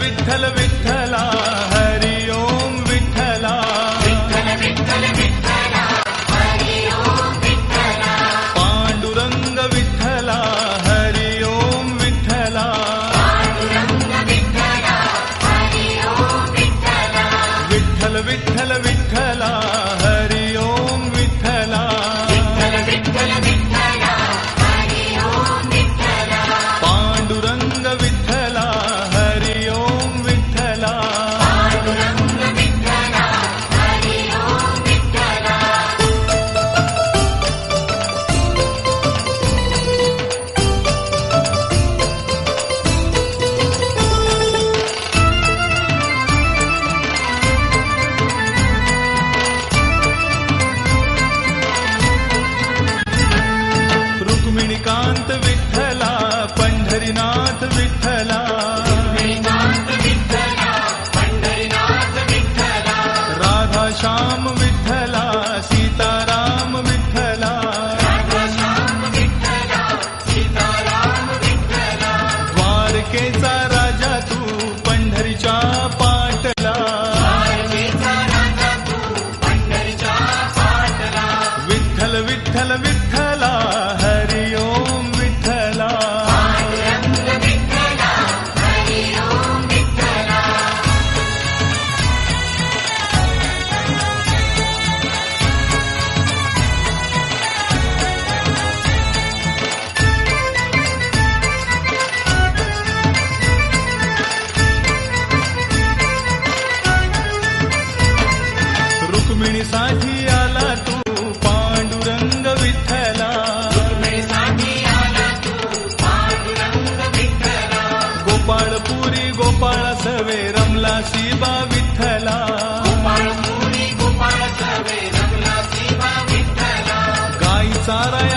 विठ्ठल विठ्ठला हरि ओम विठ्ठला विठ्ठल विठ्ठल विठ्ठला हरि ओम विठ्ठला पांडुरंग विठ्ठला हरि ओम विठ्ठला पांडुरंग विठ्ठला हरि ओम विठ्ठला विठ्ठल विठ्ठल विठ्ठला हरि ओम विठ्ठला विठ्ठल विठ्ठल विठ्ठला हरि ओम विठ्ठला पांडुरंग विठ्ठला हरि ओम विठ्ठला पांडुरंग विठ्ठला हरि ओम विठ्ठला रुक्मिणीकांत विठ्ठला पंढरीनाथ विठ्ठला श्रीनाथ विठ्ठला पंढरीनाथ विठ्ठला राधा श्याम विठ्ठला सीताराम विठ्ठला राधाश्याम विठ्ठला सीताराम विठ्ठला द्वारकेचा राजा तू पंढरीच्या पाटला द्वारकेचा राजा तू पंढरीच्या पाटला विठ्ठल विठ्ठल विठ्ठला हरि ओम विठ्ठला पांडुरंग विठ्ठला हरि ओम विठ्ठला रुक्मिणीसाठी आला तू पांडुरंग विठ्ठला रुक्मिणीसाठी आला तू पांडुरंग विठ्ठला गोपाळपुरी गोपाळ सवे रमला शिबा विठ्ठला गोपाळपुरी गोपाळ सवे रमला शिवा विठ्ठला गाई चाराया